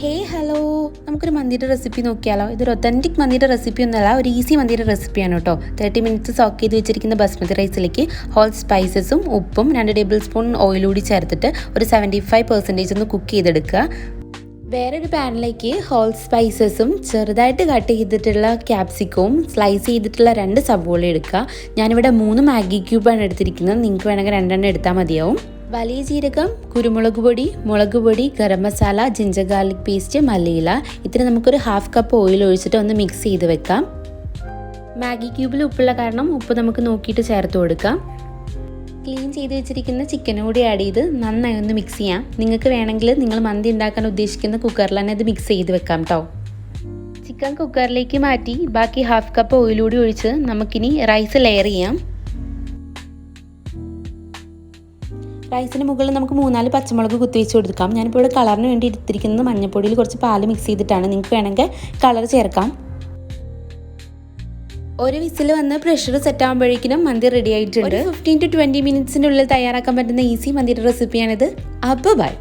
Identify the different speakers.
Speaker 1: Hello, നമുക്കൊരു മന്തിയുടെ recipe നോക്കിയാലോ. ഇതൊരു ഒത്തൻറ്റിക് മന്തിയുടെ റെസിപ്പി ഒന്നുമല്ല, ഒരു ഈസി മന്തിയുടെ റെസിപ്പിയാണ് കേട്ടോ. 30 മിനിറ്റ്സ് സോക്ക് ചെയ്ത് വെച്ചിരിക്കുന്ന ബസ്മതി റൈസിലേക്ക് ഹോൾ സ്പൈസസും ഉപ്പും 2 ടേബിൾ സ്പൂൺ ഓയിൽ കൂടി ചേർത്തിട്ട് ഒരു 75% ഒന്ന് കുക്ക് ചെയ്തെടുക്കുക. വേറൊരു പാനിലേക്ക് ഹോൾ സ്പൈസസും ചെറുതായിട്ട് കട്ട് ചെയ്തിട്ടുള്ള ക്യാപ്സിക്കവും സ്ലൈസ് ചെയ്തിട്ടുള്ള 2 സവോള എടുക്കുക. ഞാനിവിടെ 3 മാഗി ക്യൂബാണ് എടുത്തിരിക്കുന്നത്. നിങ്ങൾക്ക് വേണമെങ്കിൽ 2 എടുത്താൽ മതിയാവും. വലിയ ജീരകം, കുരുമുളക് പൊടി, മുളക് പൊടി, garam masala, ginger garlic paste, മല്ലിയില, ഇത്തിരി നമുക്കൊരു 1/2 കപ്പ് ഓയിൽ ഒഴിച്ചിട്ട് ഒന്ന് മിക്സ് ചെയ്ത് വെക്കാം. മാഗി ക്യൂബിൽ ഉപ്പുള്ള കാരണം ഉപ്പ് നമുക്ക് നോക്കിയിട്ട് ചേർത്ത് കൊടുക്കാം. ക്ലീൻ ചെയ്ത് വെച്ചിരിക്കുന്ന ചിക്കനും കൂടി ആഡ് ചെയ്ത് നന്നായി ഒന്ന് മിക്സ് ചെയ്യാം. നിങ്ങൾക്ക് വേണമെങ്കിൽ നിങ്ങൾ മന്തി ഉണ്ടാക്കാൻ ഉദ്ദേശിക്കുന്ന കുക്കറിൽ തന്നെ ഇത് മിക്സ് ചെയ്ത് വെക്കാം കേട്ടോ. ചിക്കൻ കുക്കറിലേക്ക് മാറ്റി ബാക്കി 1/2 കപ്പ് ഓയിൽ കൂടി ഒഴിച്ച് നമുക്കിനി റൈസ് ലെയർ ചെയ്യാം. റൈസിന് മുകളിൽ നമുക്ക് 3-4 പച്ചമുളക് കുത്തിവെച്ച് കൊടുക്കാം. ഞാനിപ്പോൾ ഇവിടെ കളറിന് വേണ്ടി എടുത്തിരിക്കുന്നത് മഞ്ഞൾപ്പൊടിയിൽ കുറച്ച് പാല് മിക്സ് ചെയ്തിട്ടാണ്. നിങ്ങൾക്ക് വേണമെങ്കിൽ കളർ ചേർക്കാം. ഒരു വിസിൽ വന്ന് പ്രഷർ സെറ്റ് ആകുമ്പോഴേക്കും മന്തി റെഡി ആയിട്ടുണ്ട്. 15 to 20 മിനിറ്റ്സിനുള്ളിൽ തയ്യാറാക്കാൻ പറ്റുന്ന ഈസി മന്തിയുടെ റെസിപ്പിയാണിത്. അപ്പോൾ ബൈ.